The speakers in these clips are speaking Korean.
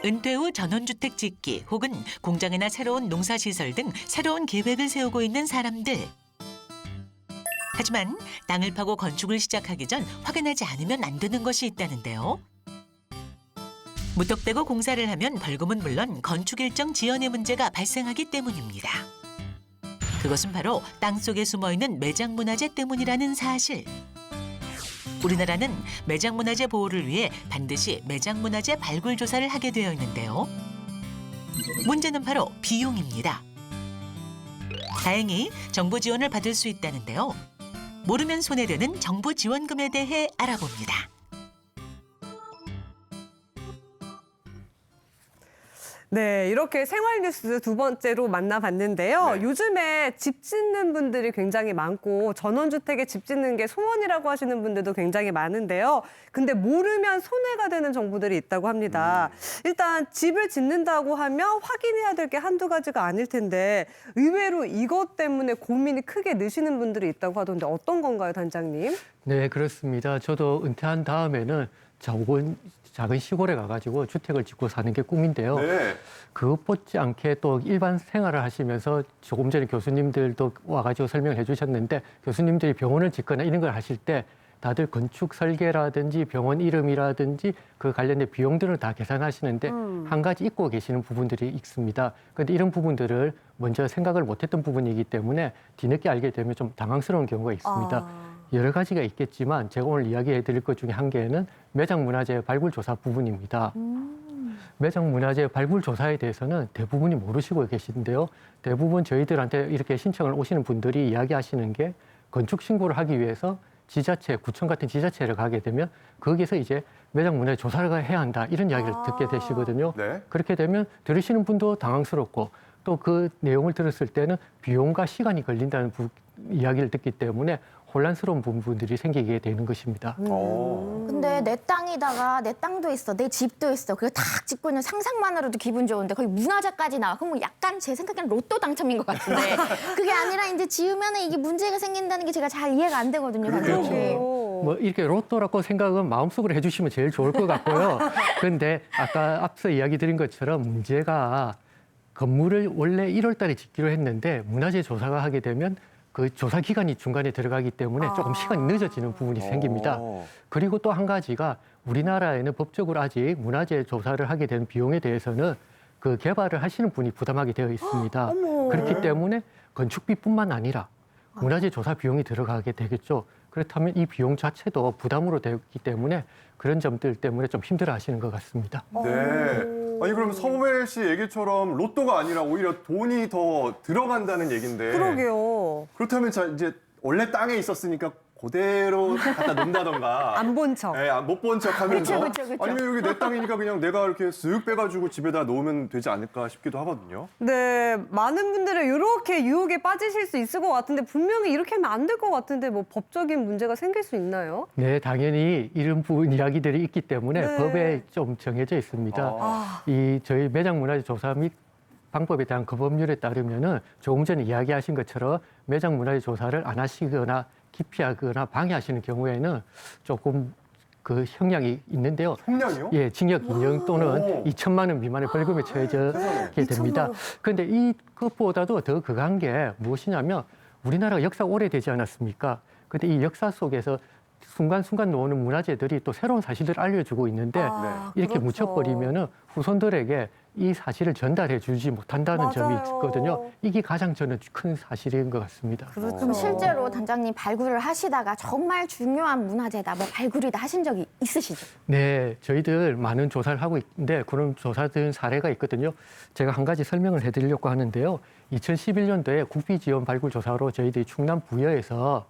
은퇴 후 전원주택 짓기 혹은 공장이나 새로운 농사시설 등 새로운 계획을 세우고 있는 사람들. 하지만 땅을 파고 건축을 시작하기 전 확인하지 않으면 안 되는 것이 있다는데요. 무턱대고 공사를 하면 벌금은 물론 건축 일정 지연의 문제가 발생하기 때문입니다. 그것은 바로 땅속에 숨어있는 매장문화재 때문이라는 사실. 우리나라는 매장문화재 보호를 위해 반드시 매장문화재 발굴 조사를 하게 되어 있는데요. 문제는 바로 비용입니다. 다행히 정부 지원을 받을 수 있다는데요. 모르면 손해되는 정부 지원금에 대해 알아봅니다. 네, 이렇게 생활 뉴스 두 번째로 만나봤는데요. 네. 요즘에 집 짓는 분들이 굉장히 많고 전원주택에 집 짓는 게 소원이라고 하시는 분들도 굉장히 많은데요. 근데 모르면 손해가 되는 정보들이 있다고 합니다. 일단 집을 짓는다고 하면 확인해야 될 게 한두 가지가 아닐 텐데 의외로 이것 때문에 고민이 크게 느시는 분들이 있다고 하던데 어떤 건가요, 단장님? 네, 그렇습니다. 저도 은퇴한 다음에는 작은 시골에 가가지고 주택을 짓고 사는 게 꿈인데요. 네. 그것 못지않게 또 일반 생활을 하시면서 조금 전에 교수님들도 와가지고 설명을 해주셨는데 교수님들이 병원을 짓거나 이런 걸 하실 때 다들 건축 설계라든지 병원 이름이라든지 그 관련된 비용들을 다 계산하시는데 한 가지 잊고 계시는 부분들이 있습니다. 그런데 이런 부분들을 먼저 생각을 못했던 부분이기 때문에 뒤늦게 알게 되면 좀 당황스러운 경우가 있습니다. 여러 가지가 있겠지만 제가 오늘 이야기해 드릴 것 중에 한 개는 매장문화재 발굴조사 부분입니다. 매장문화재 발굴조사에 대해서는 대부분이 모르시고 계신데요. 대부분 저희들한테 이렇게 신청을 오시는 분들이 이야기하시는 게 건축신고를 하기 위해서 지자체, 구청 같은 지자체를 가게 되면 거기서 이제 매장문화재 조사를 해야 한다 이런 이야기를 듣게 되시거든요. 네. 그렇게 되면 들으시는 분도 당황스럽고 또 그 내용을 들었을 때는 비용과 시간이 걸린다는 이야기를 듣기 때문에 혼란스러운 부분들이 생기게 되는 것입니다. 근데 내 땅이다가 내 땅도 있어, 내 집도 있어. 그거 탁 짓고 있는 상상만으로도 기분 좋은데 거기 문화재까지 나와. 그럼 뭐 약간 제 생각에는 로또 당첨인 것 같은데 그게 아니라 이제 지으면 이게 문제가 생긴다는 게 제가 잘 이해가 안 되거든요. 그렇죠. 단장님. 뭐 이렇게 로또라고 생각은 마음속으로 해주시면 제일 좋을 것 같고요. 그런데 아까 앞서 이야기 드린 것처럼 문제가 건물을 원래 1월 달에 짓기로 했는데 문화재 조사가 하게 되면 그 조사 기간이 중간에 들어가기 때문에 조금 시간이 늦어지는 부분이 생깁니다. 그리고 또 한 가지가 우리나라에는 법적으로 아직 문화재 조사를 하게 되는 비용에 대해서는 그 개발을 하시는 분이 부담하게 되어 있습니다. 그렇기 때문에 건축비뿐만 아니라 문화재 조사 비용이 들어가게 되겠죠. 그렇다면 이 비용 자체도 부담으로 되기 때문에 그런 점들 때문에 좀 힘들어 하시는 것 같습니다. 네. 아니 그럼 서보배 씨 얘기처럼 로또가 아니라 오히려 돈이 더 들어간다는 얘긴데. 그러게요. 그렇다면 자 이제 원래 땅에 있었으니까 그대로 갖다 놓는다던가. 안 본 척. 네, 못 본 척 하면서. 그쵸. 아니면 여기 내 땅이니까 그냥 내가 이렇게 쓱 빼가지고 집에다 놓으면 되지 않을까 싶기도 하거든요. 네, 많은 분들은 이렇게 유혹에 빠지실 수 있을 것 같은데 분명히 이렇게 하면 안 될 것 같은데 뭐 법적인 문제가 생길 수 있나요? 네, 당연히 이런 부분 이야기들이 있기 때문에 네. 법에 좀 정해져 있습니다. 아. 이 저희 매장문화재 조사 및 방법에 대한 그 법률에 따르면은 조금 전에 이야기하신 것처럼 매장문화재 조사를 안 하시거나 기피하거나 방해하시는 경우에는 조금 그 형량이 있는데요. 형량이요? 예, 징역 2년 또는 오. 2천만 원 미만의 벌금에 처해지게 됩니다. 그런데 이것보다도 더 극한 게 무엇이냐면 우리나라가 역사가 오래되지 않았습니까? 근데 이 역사 속에서 순간순간 나오는 문화재들이 또 새로운 사실들을 알려주고 있는데 이렇게 그렇죠. 묻혀버리면은 후손들에게 이 사실을 전달해 주지 못한다는 점이 맞아요. 있거든요. 이게 가장 저는 큰 사실인 것 같습니다. 그렇죠. 그럼 실제로 단장님 발굴을 하시다가 정말 중요한 문화재다, 뭐 발굴이다 하신 적이 있으시죠? 네, 저희들 많은 조사를 하고 있는데 그런 조사된 사례가 있거든요. 제가 한 가지 설명을 해드리려고 하는데요. 2011년도에 국비지원 발굴조사로 저희들이 충남 부여에서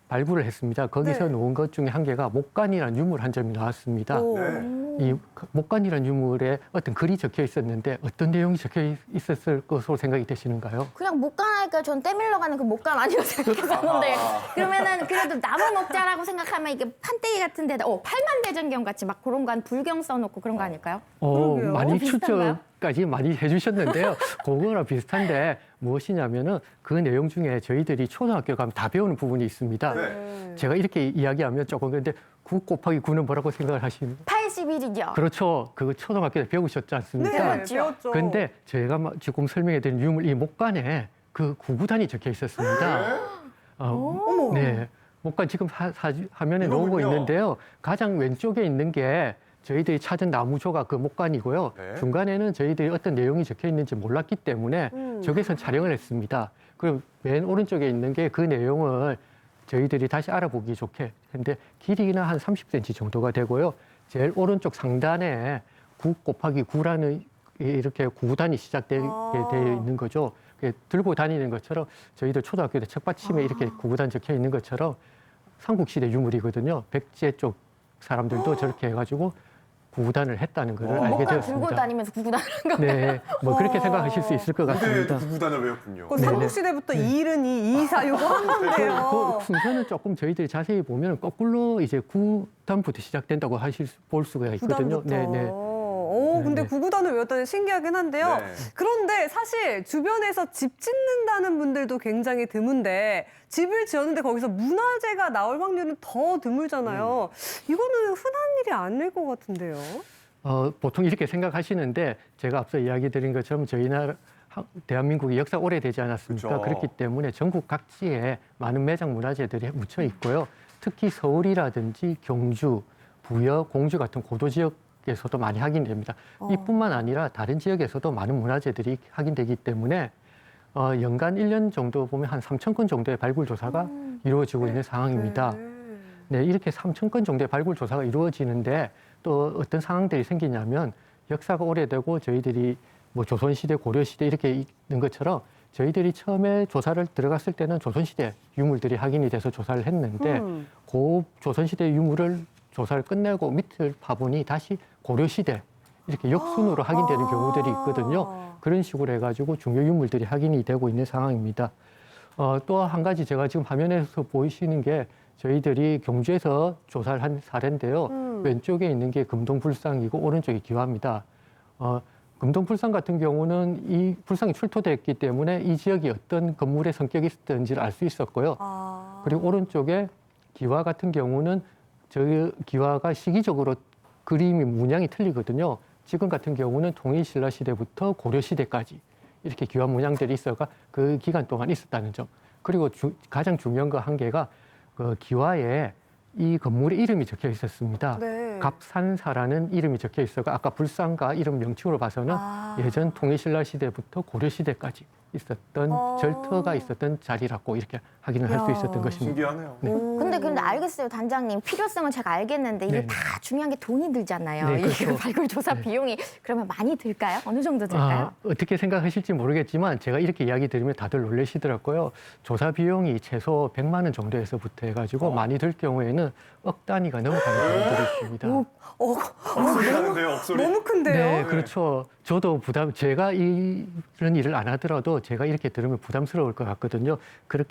발굴을 했습니다. 거기서 네. 놓은 것 중에 한 개가 목간이라는 유물 한 점이 나왔습니다. 오. 네. 이 목간이라는 유물에 어떤 글이 적혀 있었는데 어떤 내용이 적혀 있었을 것으로 생각이 되시는가요? 그냥 목간하니까 전 때밀러 가는 그 목간 아니라고 생각했었는데 그러면은 그래도 나무 먹자라고 생각하면 이게 판때기 같은 데다 팔만대전경 같이 막 그런 거 한 불경 써놓고 그런 거 아닐까요? 그러게요. 많이 비슷한가요? 얘기까지 많이 해주셨는데요. 그거랑 비슷한데 무엇이냐면은 그 내용 중에 저희들이 초등학교 가면 다 배우는 부분이 있습니다. 네. 제가 이렇게 이야기하면 조금 그런데 9 곱하기 9는 뭐라고 생각을 하시는? 81이죠. 그렇죠. 그거 초등학교 때 배우셨지 않습니까? 네, 배웠죠. 근데 제가 지금 설명해드린 유물 이 목간에 그 구구단이 적혀 있었습니다. 어머. 네. 목간 지금 화면에 놓고 이거군요. 있는데요. 가장 왼쪽에 있는 게 저희들이 찾은 나무 조각 그 목간이고요. 네. 중간에는 저희들이 어떤 내용이 적혀 있는지 몰랐기 때문에 저기서 촬영을 했습니다. 그리고 맨 오른쪽에 있는 게 그 내용을 저희들이 다시 알아보기 좋게 했는데 길이는 한 30cm 정도가 되고요. 제일 오른쪽 상단에 9 곱하기 9라는 이렇게 구구단이 시작되게 되어 있는 거죠. 들고 다니는 것처럼 저희들 초등학교 때 책받침에 이렇게 구구단 적혀 있는 것처럼 삼국시대 유물이거든요. 백제 쪽 사람들도 저렇게 해가지고 구구단을 했다는 것을 알게 목간 되었습니다. 들고 다니면서 구구단하는 거. 네, 뭐 그렇게 생각하실 수 있을 것 같습니다. 그때 구구단을 외웠군요. 그 삼국시대부터 2일은 2, 2, 4, 6 한 건데요. 그 순서는 조금 저희들이 자세히 보면 거꾸로 이제 9단부터 시작된다고 볼 수가 있거든요. 구단부터. 오, 근데 네. 구구단을 외웠다니 신기하긴 한데요. 네. 그런데 사실 주변에서 집 짓는다는 분들도 굉장히 드문데 집을 지었는데 거기서 문화재가 나올 확률은 더 드물잖아요. 이거는 흔한 일이 아닐 것 같은데요. 보통 이렇게 생각하시는데 제가 앞서 이야기 드린 것처럼 저희 나라 대한민국이 역사 오래되지 않았습니까? 그렇죠. 그렇기 때문에 전국 각지에 많은 매장 문화재들이 묻혀 있고요. 특히 서울이라든지 경주, 부여, 공주 같은 고도 지역에서도 많이 확인됩니다. 이뿐만 아니라 다른 지역에서도 많은 문화재들이 확인되기 때문에 연간 1년 정도 보면 한 3,000건 정도의 발굴 조사가 이루어지고 있는 상황입니다. 네, 이렇게 3,000건 정도의 발굴 조사가 이루어지는데 또 어떤 상황들이 생기냐면 역사가 오래되고 저희들이 뭐 조선시대, 고려시대 이렇게 있는 것처럼 저희들이 처음에 조사를 들어갔을 때는 조선시대 유물들이 확인이 돼서 조사를 했는데 그 조선시대 유물을 조사를 끝내고 밑을 파보니 다시 고려시대 이렇게 역순으로 확인되는 경우들이 있거든요. 그런 식으로 해가지고 중요 유물들이 확인이 되고 있는 상황입니다. 또 한 가지 제가 지금 화면에서 보이시는 게 저희들이 경주에서 조사를 한 사례인데요. 왼쪽에 있는 게 금동불상이고 오른쪽이 기와입니다. 금동불상 같은 경우는 이 불상이 출토됐기 때문에 이 지역이 어떤 건물의 성격이 있었는지를 알 수 있었고요. 그리고 오른쪽에 기와 같은 경우는 저희 기와가 시기적으로 그림이 문양이 틀리거든요. 지금 같은 경우는 통일신라 시대부터 고려 시대까지 이렇게 기와 문양들이 있어가 그 기간 동안 있었다는 점. 그리고 가장 중요한 거 한 개가 그 기와에 이 건물의 이름이 적혀 있었습니다. 네. 갑산사라는 이름이 적혀 있어가 아까 불상과 이름 명칭으로 봐서는 예전 통일신라 시대부터 고려 시대까지 있었던 절터가 있었던 자리라고 이렇게 확인을 할 수 있었던 것입니다. 신기하네요. 근데 알겠어요, 단장님. 필요성은 제가 알겠는데 이게 네네. 다 중요한 게 돈이 들잖아요. 네, 이게 그렇죠. 발굴 조사 비용이 그러면 많이 들까요? 어느 정도 들까요? 어떻게 생각하실지 모르겠지만 제가 이렇게 이야기 드리면 다들 놀라시더라고요. 조사 비용이 최소 100만 원 정도에서부터 해가지고 많이 들 경우에는 억 단위가 넘어가는 경우들이 있습니다. 억소리 나는데요, 억소리. 너무 큰데요. 네, 그렇죠. 저도 제가 이런 일을 안 하더라도 제가 이렇게 들으면 부담스러울 것 같거든요. 그래,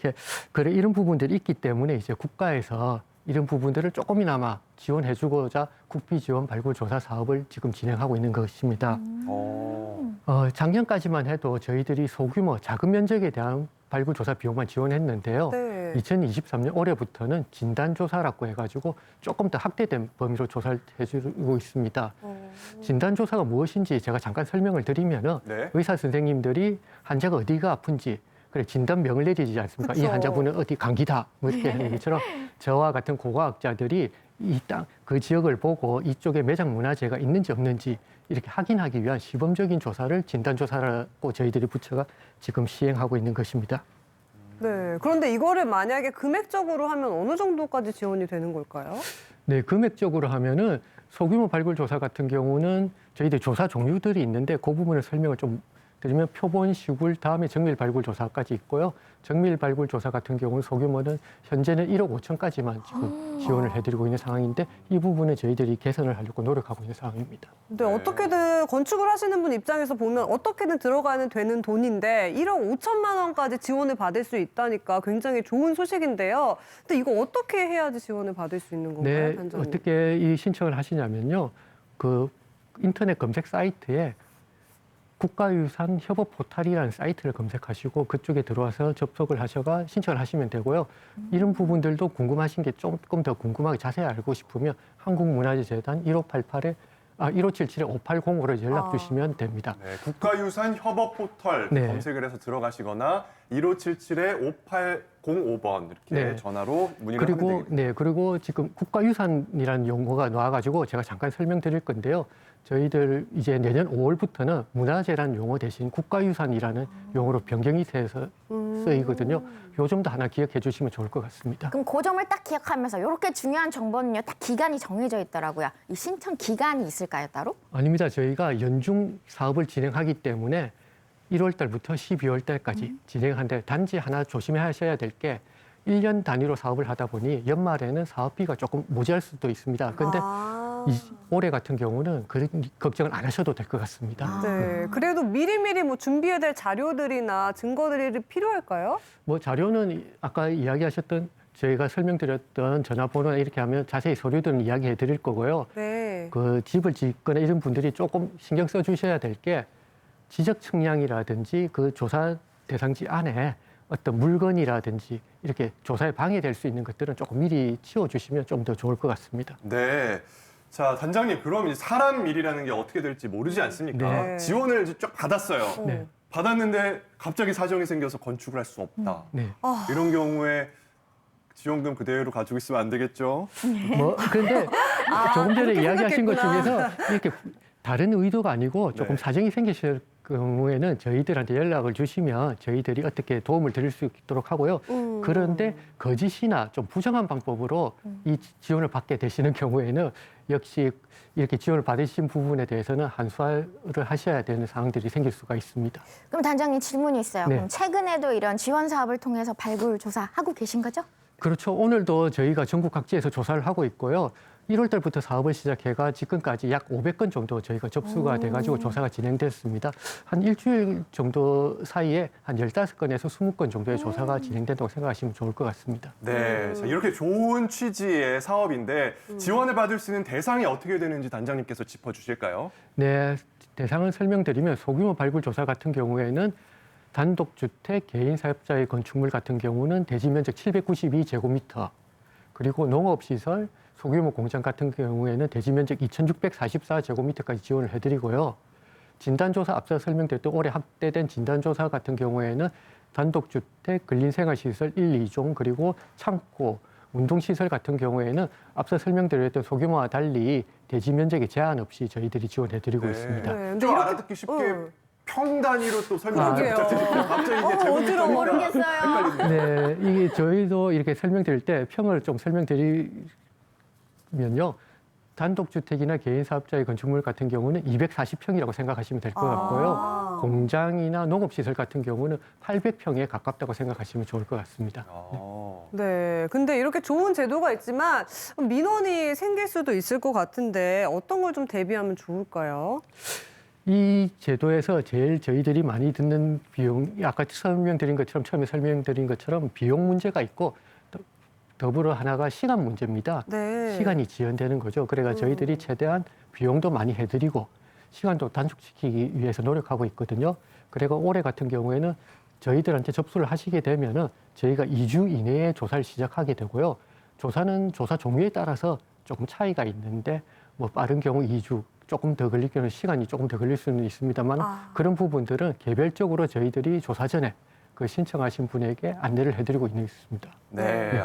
이런 부분들이 있기 때문에 이제 국가에서 이런 부분들을 조금이나마 지원해주고자 국비지원 발굴조사 사업을 지금 진행하고 있는 것입니다. 작년까지만 해도 저희들이 소규모 작은 면적에 대한 발굴조사 비용만 지원했는데요. 네. 2023년 올해부터는 진단조사라고 해가지고 조금 더 확대된 범위로 조사를 해주고 있습니다. 진단조사가 무엇인지 제가 잠깐 설명을 드리면은 네. 의사 선생님들이 환자가 어디가 아픈지 그래 진단명을 내리지 않습니까? 이 그쵸. 환자분은 어디 감기다 뭐 이렇게 하는 것처럼 저와 같은 고고학자들이 그 지역을 보고 이쪽에 매장 문화재가 있는지 없는지 이렇게 확인하기 위한 시범적인 조사를 진단조사라고 저희들이 부처가 지금 시행하고 있는 것입니다. 네. 그런데 이거를 만약에 금액적으로 하면 어느 정도까지 지원이 되는 걸까요? 네, 금액적으로 하면은 소규모 발굴 조사 같은 경우는 저희들 조사 종류들이 있는데 그 부분을 설명을 좀 드리면 표본, 시굴, 다음에 정밀 발굴 조사까지 있고요. 정밀 발굴 조사 같은 경우는 소규모는 현재는 1억 5천까지만 지금 지원을 해드리고 있는 상황인데 이 부분은 저희들이 개선을 하려고 노력하고 있는 상황입니다. 근데 어떻게든 건축을 하시는 분 입장에서 보면 어떻게든 들어가는 되는 돈인데 1억 5천만 원까지 지원을 받을 수 있다니까 굉장히 좋은 소식인데요. 근데 이거 어떻게 해야지 지원을 받을 수 있는 건가요, 네, 단장님? 어떻게 이 신청을 하시냐면요. 그 인터넷 검색 사이트에 국가유산 협업 포탈이라는 사이트를 검색하시고 그쪽에 들어와서 접속을 하셔가 신청을 하시면 되고요. 이런 부분들도 궁금하신 게 조금 더 궁금하게 자세히 알고 싶으면 한국문화재재단 1577-5805로 연락 주시면 됩니다. 네, 국가유산 협업 포털 네. 검색을 해서 들어가시거나 1577-5805번 이렇게 네. 전화로 문의를 하면 그리고 되겠네요. 그리고 지금 국가유산이라는 용어가 나와가지고 제가 잠깐 설명드릴 건데요. 저희들 이제 내년 5월부터는 문화재라는 용어 대신 국가유산이라는 용어로 변경이 돼서 쓰이거든요. 요 점도 하나 기억해 주시면 좋을 것 같습니다. 그럼 그 점을 딱 기억하면서 이렇게 중요한 정보는요, 딱 기간이 정해져 있더라고요. 이 신청 기간이 있을까요, 따로? 아닙니다. 저희가 연중 사업을 진행하기 때문에 1월 달부터 12월 달까지 진행하는데 단지 하나 조심하셔야 될 게 1년 단위로 사업을 하다 보니 연말에는 사업비가 조금 모자랄 수도 있습니다. 그런데 올해 같은 경우는 그런 걱정을 안 하셔도 될 것 같습니다. 네, 그래도 미리미리 뭐 준비해야 될 자료들이나 증거들이 필요할까요? 뭐 자료는 아까 이야기하셨던 저희가 설명드렸던 전화번호나 이렇게 하면 자세히 서류들은 이야기해 드릴 거고요. 네. 그 집을 짓거나 이런 분들이 조금 신경 써 주셔야 될 게 지적 측량이라든지 그 조사 대상지 안에 어떤 물건이라든지 이렇게 조사에 방해될 수 있는 것들은 조금 미리 치워주시면 좀 더 좋을 것 같습니다. 네. 자, 단장님, 그럼 이제 사람 일이라는 게 어떻게 될지 모르지 않습니까? 네. 지원을 이제 쫙 받았어요. 네. 받았는데 갑자기 사정이 생겨서 건축을 할 수 없다. 네. 이런 경우에 지원금 그대로 가지고 있으면 안 되겠죠? 뭐 그런데 조금 전에 그렇게 이야기하신 것 생각했구나. 중에서 이렇게 다른 의도가 아니고 조금 네. 사정이 생기실 경우에는 저희들한테 연락을 주시면 저희들이 어떻게 도움을 드릴 수 있도록 하고요. 그런데 거짓이나 좀 부정한 방법으로 이 지원을 받게 되시는 경우에는 역시 이렇게 지원을 받으신 부분에 대해서는 한수화를 하셔야 되는 상황들이 생길 수가 있습니다. 그럼 단장님 질문이 있어요. 네. 그럼 최근에도 이런 지원 사업을 통해서 발굴 조사하고 계신 거죠? 그렇죠. 오늘도 저희가 전국 각지에서 조사를 하고 있고요. 1월 달부터 사업을 시작해가 지금까지 약 500건 정도 저희가 접수가 돼가지고 조사가 진행됐습니다. 한 일주일 정도 사이에 한 15건에서 20건 정도의 조사가 진행된다고 생각하시면 좋을 것 같습니다. 네. 자, 이렇게 좋은 취지의 사업인데 지원을 받을 수 있는 대상이 어떻게 되는지 단장님께서 짚어주실까요? 네, 대상을 설명드리면 소규모 발굴 조사 같은 경우에는 단독주택, 개인 사업자의 건축물 같은 경우는 대지 면적 792제곱미터, 그리고 농업시설, 소규모 공장 같은 경우에는 대지 면적 2,644제곱미터까지 지원을 해드리고요. 진단조사 앞서 설명드렸던 올해 확대된 진단조사 같은 경우에는 단독주택, 근린생활시설 1, 2종, 그리고 창고, 운동시설 같은 경우에는 앞서 설명드렸던 소규모와 달리 대지 면적에 제한 없이 저희들이 지원해드리고 있습니다. 네, 근데 좀 이렇게- 알아듣기 쉽게 평 단위로 또 설명을 그러게요. 부탁드릴게요. 갑자기 이게 제곱미터니까 모르겠어요. 네, 이게 저희도 이렇게 설명드릴 때 평을 좀 설명드리면요. 단독주택이나 개인 사업자의 건축물 같은 경우는 240평이라고 생각하시면 될 것 같고요. 공장이나 농업시설 같은 경우는 800평에 가깝다고 생각하시면 좋을 것 같습니다. 네, 근데 이렇게 좋은 제도가 있지만 민원이 생길 수도 있을 것 같은데 어떤 걸 좀 대비하면 좋을까요? 이 제도에서 제일 저희들이 많이 듣는 비용, 아까 설명드린 것처럼 처음에 설명드린 것처럼 비용 문제가 있고 더불어 하나가 시간 문제입니다. 네. 시간이 지연되는 거죠. 그래서 저희들이 최대한 비용도 많이 해드리고 시간도 단축시키기 위해서 노력하고 있거든요. 그리고 올해 같은 경우에는 저희들한테 접수를 하시게 되면은 저희가 2주 이내에 조사를 시작하게 되고요. 조사는 조사 종류에 따라서 조금 차이가 있는데 뭐 빠른 경우 2주, 조금 더 걸릴 경우는 시간이 조금 더 걸릴 수는 있습니다만 그런 부분들은 개별적으로 저희들이 조사 전에 그 신청하신 분에게 안내를 해드리고 있습니다. 네.